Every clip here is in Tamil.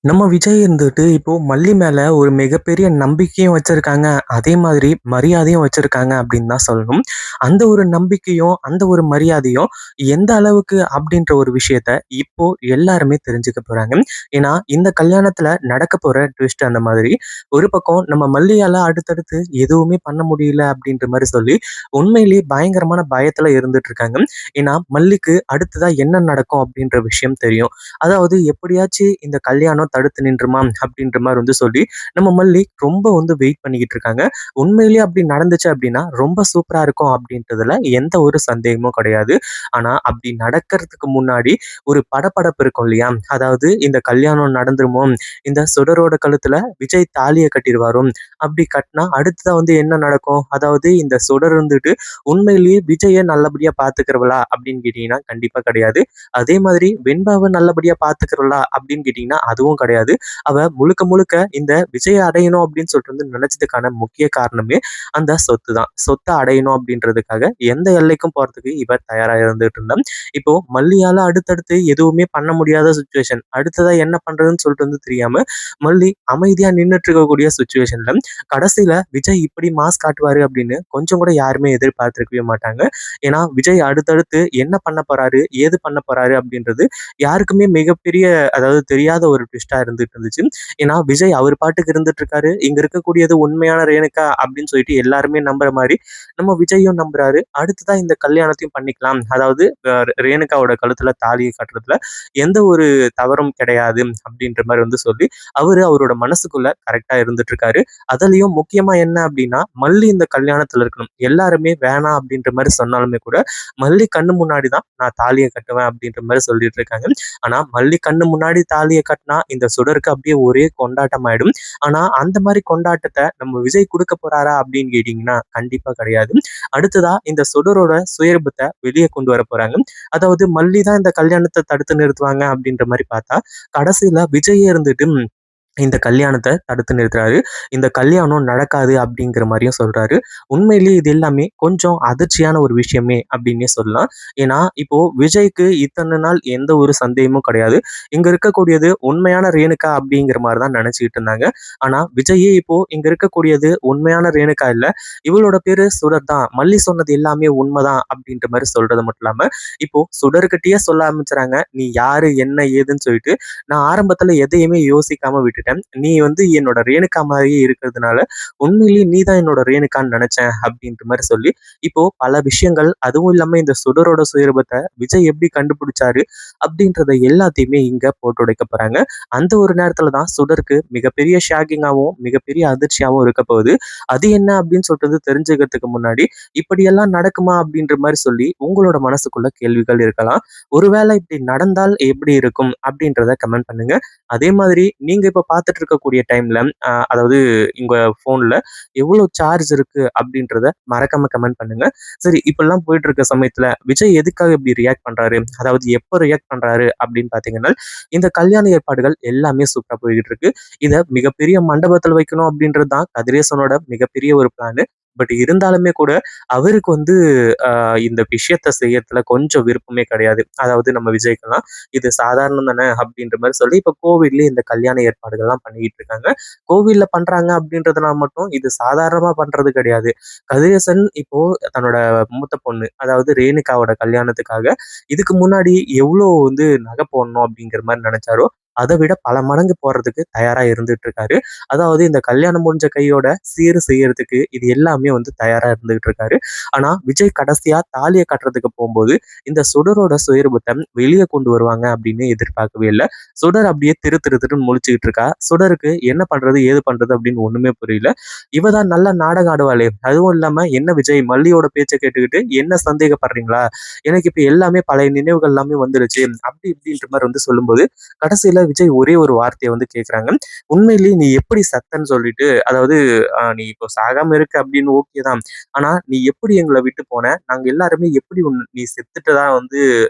நம்ம விஜய் இருந்துட்டு இப்போ மல்லி மேல ஒரு மிகப்பெரிய நம்பிக்கையும் வச்சிருக்காங்க. அதே மாதிரி மரியாதையும் வச்சிருக்காங்க அப்படின்னு தான் சொல்லணும். அந்த ஒரு நம்பிக்கையும், அந்த ஒரு மரியாதையும் எந்த அளவுக்கு அப்படின்ற ஒரு விஷயத்த இப்போ எல்லாருமே தெரிஞ்சுக்க போறாங்க. ஏன்னா, இந்த கல்யாணத்துல நடக்க போற ட்விஸ்ட் அந்த மாதிரி. ஒரு பக்கம் நம்ம மல்லியால அடுத்தடுத்து எதுவுமே பண்ண முடியல அப்படின்ற மாரி சொல்லி, உண்மையிலேயே பயங்கரமான பயத்துல இருந்துட்டு இருக்காங்க. ஏன்னா, மல்லிக்கு அடுத்ததா என்ன நடக்கும் அப்படின்ற விஷயம் தெரியும். அதாவது எப்படியாச்சு இந்த கல்யாணம் தடுத்து நின்றுமா அப்படின்ற மாரி சொல்லி நம்ம மல்லி ரொம்ப வெயிட் பண்ணிக்கிட்டு இருக்காங்க. உண்மையிலேயே அப்படி நடந்துச்சு அப்படின்னா ரொம்ப சூப்பரா இருக்கும் அப்படின்றதுல எந்த ஒரு சந்தேகமும் கிடையாது. ஆனா அப்படி நடக்கிறதுக்கு முன்னாடி ஒரு படபடப்பு இருக்கும் இல்லையா? அதாவது இந்த கல்யாணம் நடந்துருமோ? இந்த சுடரோட கழுத்துல விஜய் தாலிய கட்டிருவாரோ? அப்படி கட்டினா அடுத்ததா என்ன நடக்கும்? அதாவது இந்த சுடர் உண்மையிலேயே விஜய நல்லபடியா பார்த்துக்கிறவளா அப்படின்னு கேட்டீங்கன்னா கண்டிப்பா கிடையாது. அதே மாதிரி வெண்பாவ நல்லபடியா பார்த்துக்கிறவளா அப்படின்னு கேட்டீங்கன்னா, அதுவும் கிடையாது. அவ முழுக்க முழுக்க இந்த விஜய அடையணும் அப்படின்னு சொல்லிட்டு நினைச்சதுக்கான முக்கிய காரணமே அந்த சொத்து தான். சொத்த அடையணும் அப்படின்றதுக்காக எந்த எல்லைக்கும் போறதுக்கு இவ தயாரா இருந்துட்டு இருந்தா. இப்போ மல்லியால அடுத்தடுத்து எதுவுமே பண்ண முடியாத சிச்சுவேஷன். அடுத்ததா என்ன பண்றதுன்னு சொல்லிட்டு தெரியாம மல்லி அமைதியா நின்னுட்டு இருக்கக்கூடிய சிச்சுவேஷன்ல கடைசியில விஜய் இப்படி மாஸ் காட்டுவாரு அப்படின்னு கொஞ்சம் கூட யாருமே எதிர்பார்த்திருக்கவே மாட்டாங்க. ஏன்னா விஜய் அடுத்தடுத்து என்ன பண்ண போறாரு, ஏது பண்ண போறாரு அப்படின்றது யாருக்குமே மிகப்பெரிய அதாவது தெரியாத ஒரு ட்விஸ்ட்டா இருந்துட்டு இருந்துச்சு. ஏன்னா விஜய் அவர் பாட்டுக்கு இருந்துட்டு இருக்காரு. இங்க இருக்கக்கூடியது உண்மையான ரேணுகா அப்படின்னு சொல்லிட்டு எல்லாருமே நம்புற மாரி நம்ம விஜயும் நம்புறாரு. அடுத்ததா இந்த கல்யாணத்தையும் பண்ணிக்கலாம். அதாவது ரேணுகாவோட கழுத்துல தாலியை கட்டுறதுல எந்த ஒரு தவறும் கிடையாது அப்படின்ற மாரி சொல்லி அவரு அவரோட மனசுக்குள்ள கரெக்ட்டா இருந்துட்டு இருக்காரு. அதுலயும் முக்கியமா என்ன அப்படின்னா, மல்லி இந்த கல்யாணத்துல இருக்கணும். எல்லாருமே வேணாம் அப்படின்ற மாரி சொன்னாலுமே கூட மல்லி கண்ணு முன்னாடி தான் நான் தாலிய கட்டுவேன் அப்படின்ற மாரி சொல்லிட்டு இருக்காங்க. ஆனா மல்லி கண்ணு முன்னாடி தாலிய கட்டினா இந்த சுடருக்கு அப்படியே ஒரே கொண்டாட்டம் ஆயிடும். ஆனா அந்த மாரி கொண்டாட்டத்த நம்ம விஜய் குடுக்க போறாரா அப்படின்னு கேட்டீங்கன்னா, கண்டிப்பா கிடையாது. அடுத்ததா இந்த சுடரோட சுயரூபத்த வெளிய கொண்டு வர போறாங்க. அதாவது மல்லி தான் இந்த கல்யாணத்த தடுத்து நிறுத்துவாங்க அப்படின்ற மாரி பார்த்தா, கடைசியில விஜயே இருந்துட்டு இந்த கல்யாணத்த தடுத்து நிறுத்துறாரு. இந்த கல்யாணம் நடக்காது அப்படிங்கிற மாரியும் சொல்றாரு. உண்மையிலேயே இது எல்லாமே கொஞ்சம் அதிர்ச்சியான ஒரு விஷயமே அப்படின்னே சொல்லலாம். ஏன்னா, இப்போ விஜய்க்கு இத்தன நாள் எந்த ஒரு சந்தேகமும் கிடையாது. இங்க இருக்கக்கூடியது உண்மையான ரேணுகா அப்படிங்கிற மாரி தான் நெனச்சுக்கிட்டு இருந்தாங்க. ஆனா, விஜயே இப்போ இங்க இருக்கக்கூடியது உண்மையான ரேணுகா இல்ல. இவளோட பேரு சுடர் தான். மல்லி சொன்னது எல்லாமே உண்மதான் அப்படின்ற மாரி சொல்றது மட்டும் இல்லாம, இப்போ சுடர்கிட்டயே சொல்ல ஆரம்பிச்சுறாங்க. நீ யாரு? என்ன? ஏதுன்னு சொல்லிட்டு நான் ஆரம்பத்துல எதையுமே யோசிக்காம விட்டுட்டேன். நீ என்னோட ரேணுகா மாரியே இருக்கிறதுனால, உண்மையிலேயே நீ தான் என்னோட ரேணுகான்னு நெனச்சேன் அப்படின்ற மாரி சொல்லி, இப்போ பல விஷயங்கள் அதுவும் இல்லாம இந்த சுடரோட சுயரூபத்த விஜய் எப்படி கண்டுபிடிச்சாரு அப்படின்றத எல்லாத்தையுமே இங்க போட்டு உடைக்க போறாங்க. அந்த ஒரு நேரத்துல தான் சுடருக்கு மிகப்பெரிய ஷாக்கிங்காவும், மிகப்பெரிய அதிர்ச்சியாவும் இருக்க போகுது. அது என்ன அப்படின்னு சொல்லிட்டு தெரிஞ்சுக்கிறதுக்கு முன்னாடி, இப்படியெல்லாம் நடக்குமா அப்படின்ற மாரி சொல்லி உங்களோட மனசுக்குள்ள கேள்விகள் இருக்கலாம். ஒருவேளை இப்படி நடந்தால் எப்படி இருக்கும்? அப்படின்றத கமெண்ட் பண்ணுங்க. அதே மாதிரி நீங்க இப்ப பார்த்துட்டு இருக்கக்கூடிய டைம்ல அதாவது உங்க ஃபோன்ல எவ்வளோ சார்ஜ் இருக்கு அப்படின்றத மறக்காம கமெண்ட் பண்ணுங்க. சரி இப்படிலாம் போயிட்டு இருக்க சமயத்துல விஜய் எதுக்காக இப்படி ரியாக்ட் பண்றாரு? அதாவது எப்போ ரியாக்ட் பண்றாரு அப்படின்னு பார்த்தீங்கன்னா, இந்த கல்யாண ஏற்பாடுகள் எல்லாமே சூப்பரா போய்க்கிட்டு இருக்கு. இத மிகப்பெரிய மண்டபத்துல வைக்கணும் அப்படின்றது தான் கதிரேசனோட மிகப்பெரிய ஒரு பிளானு. பட் இருந்தாலுமே கூட அவருக்கு இந்த விஷயத்த செய்யறதுல கொஞ்சம் விருப்பமே கிடையாது. அதாவது நம்ம விஜய்க்கெல்லாம் இது சாதாரணம் தானே அப்படின்ற மாரி சொல்லி இப்ப கோவில்ல இந்த கல்யாண ஏற்பாடுகள்லாம் பண்ணிக்கிட்டு இருக்காங்க. கோவில்ல பண்றாங்க அப்படின்றதுனால மட்டும் இது சாதாரணமா பண்றது கிடையாது. கதிரேசன் இப்போ தன்னோட மூத்த பொண்ணு அதாவது ரேணுகாவோட கல்யாணத்துக்காக இதுக்கு முன்னாடி எவ்வளோ நகை போடணும் அப்படிங்கிற மாரி நெனைச்சாரோ, அத விட பல மடங்கு போடுறதுக்கு தயாரா இருந்துட்டு இருக்காரு. அதாவது இந்த கல்யாணம் முடிஞ்ச கையோட சீர் செய்யறதுக்கு இது எல்லாமே தயாரா இருந்துகிட்டு இருக்காரு. ஆனா விஜய் கடைசியா தாலிய கட்டுறதுக்கு போம்போது, இந்த சுடரோட சுயரூபத்த வெளிய கொண்டு வருவாங்க அப்படின்னு எதிர்பார்க்கவே இல்ல. சுடர் அப்படியே திரு திரு திருன்னு முழிச்சுக்கிட்டு இருக்கா. சுடருக்கு என்ன பண்றது? ஏது பண்றது? அப்படின்னு ஒண்ணுமே புரியல. இவ தான் நல்லா நாடகம் ஆடுவாளே! அதுவும் இல்லாம என்ன விஜய் மல்லியோட பேச்ச கேட்டுக்கிட்டு என்ன சந்தேகப்படுறீங்களா? எனக்கு இப்ப எல்லாமே பழைய நினைவுகள் எல்லாமே வந்துருச்சு. அப்படி இப்படின்ற மாரி சொல்லும்போது, கடைசியில விஜய் ஒரே ஒரு வார்த்தைய கேட்குறாங்க. உண்மையிலேயே நீ எப்படி சத்தன்னு சொல்லிட்டு அதாவது நீ இப்போ சாகாம இருக்க அப்படின்னு ஓகே தான். ஆனா, "நீ எப்படி எங்கள விட்டு போன? நாங்க எல்லாருமே எப்படி நீ செத்துட்டதா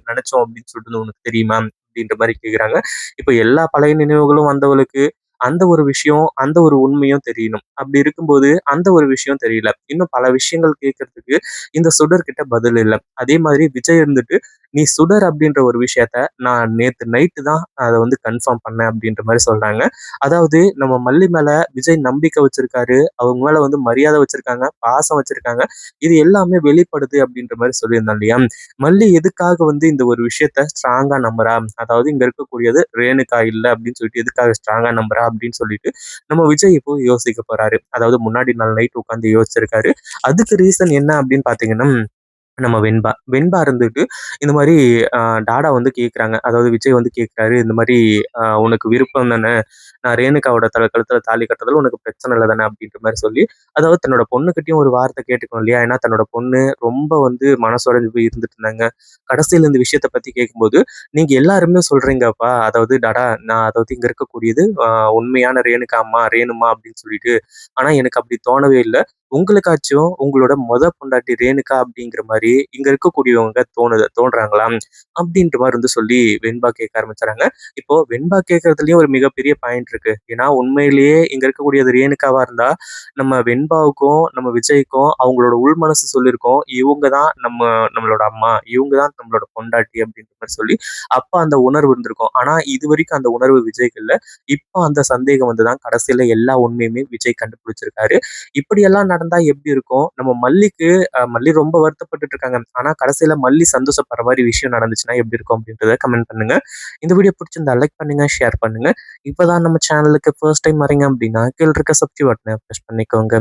நெனச்சோம் அப்படின்னு சொல்லிட்டு உனக்கு தெரியுமா?" அப்படின்ற மாரி கேக்குறாங்க. இப்ப எல்லா பழைய நினைவுகளும் வந்தவளுக்கு, அந்த ஒரு விஷயம், அந்த ஒரு உண்மையும் தெரியணும். அப்படி இருக்கும்போது அந்த ஒரு விஷயம் தெரியல. இன்னும் பல விஷயங்கள் கேட்கறதுக்கு இந்த சுடர் கிட்ட பதில் இல்ல. அதே மாதிரி விஜய் இருந்துட்டு, "நீ சுடர் அப்படின்ற ஒரு விஷயத்த நான் நேத்து நைட்டு தான் அத வந்து கன்ஃபார்ம் பண்ணேன்." அப்படின்ற மாரி சொல்றாங்க. அதாவது நம்ம மல்லி மேல விஜய் நம்பிக்கை வச்சிருக்காரு. அவங்க மேல வந்து மரியாதை வச்சிருக்காங்க, பாசம் வச்சிருக்காங்க. இது எல்லாமே வெளிப்படுது அப்படின்ற மாரி சொல்லியிருந்தோம் இல்லையா? மல்லி எதுக்காக வந்து இந்த ஒரு விஷயத்த ஸ்ட்ராங்கா நம்புறா? அதாவது இங்க இருக்கக்கூடியது ரேணுகா இல்ல அப்படின்னு சொல்லிட்டு எதுக்காக ஸ்ட்ராங்கா நம்புறா? அப்படின்னு சொல்லிட்டு நம்ம விஜய் இப்போ யோசிக்க போறாரு. அதாவது முன்னாடி நாள் நைட் உட்கார்ந்து யோசிச்சிருக்காரு. அதுக்கு ரீசன் என்ன அப்படின்னு பார்த்தீங்கன்னா, நம்ம வெண்பா. வெண்பா இருந்துட்டு இந்த மாரி அ டாடா வந்து கேட்குறாங்க. அதாவது விஜய் வந்து கேட்குறாரு, இந்த மாரி "உனக்கு விருப்பம் தானே? நான் ரேணுகாவோட கழுத்துல தாலி கட்டுறதுல உனக்கு பிரச்சனை இல்ல தானே?" அப்படின்ற மாரி சொல்லி, அதாவது தன்னோட பொண்ணுகிட்டயும் ஒரு வார்த்தை கேட்டுக்கணும் இல்லையா? ஏன்னா தன்னோட பொண்ணு ரொம்ப வந்து மனசொடைஞ்சு போய் இருந்துட்டு இருந்தாங்க. கடைசியில இந்த விஷயத்த பத்தி கேட்கும்போது, "நீங்க எல்லாருமே சொல்றீங்கப்பா, அதாவது டாடா நான் அதாவது இங்க இருக்கக்கூடியது உண்மையான ரேணுகா அம்மா, ரேணுமா அப்படின்னு சொல்லிட்டு. ஆனா எனக்கு அப்படி தோணவே இல்ல. உங்களுக்காச்சும் உங்களோட பொண்டாட்டி ரேணுகா அப்படிங்கிற மாரி இங்க இருக்கக்கூடியவங்க தோன்றாங்களா? அப்படின்ற மாரி வந்து சொல்லி வெண்பா கேட்க ஆரம்பிச்சுறாங்க. இப்போ வெண்பா கேட்கறதுலயும் ஒரு மிகப்பெரிய பாயிண்ட் இருக்கு. ஏன்னா உண்மையிலேயே இங்க இருக்கக்கூடியது ரேணுகாவா இருந்தா, நம்ம வெண்பாவுக்கும், நம்ம விஜய்க்கும் அவங்களோட உள் மனசு சொல்லியிருக்கும். இவங்க தான் நம்மளோட அம்மா. இவங்க தான் நம்மளோட பொண்டாட்டி அப்படின்ற மாரி சொல்லி, அப்ப அந்த உணர்வு இருந்திருக்கும். ஆனா இதுவரைக்கும் அந்த உணர்வு விஜய்க்கு இல்ல. இப்போ அந்த சந்தேகம் வந்து தான் கடைசியில எல்லா உண்மையுமே விஜய் கண்டுபிடிச்சிருக்காரு. இப்படியெல்லாம் நடந்தா எப்படி இருக்கும்? நம்ம மல்லிக்கு மல்லி ரொம்ப வருத்தப்பட்டுட்டு இருக்காங்க. ஆனா கடைசியில மல்லி சந்தோஷப்படுற மாரி விஷயம் நடந்துச்சுன்னா எப்படி இருக்கும்? அப்படின்றத கமெண்ட் பண்ணுங்க. இந்த வீடியோ பிடிச்சிருந்தா லைக் பண்ணுங்க, ஷேர் பண்ணுங்க. இப்பதான் நம்ம சேனலுக்கு ஃபர்ஸ்ட் டைம் வரீங்க அப்படின்னா, கீழ இருக்க சப்ஸ்கிரைப் பட்டன பிரஸ் பண்ணிக்கோங்க.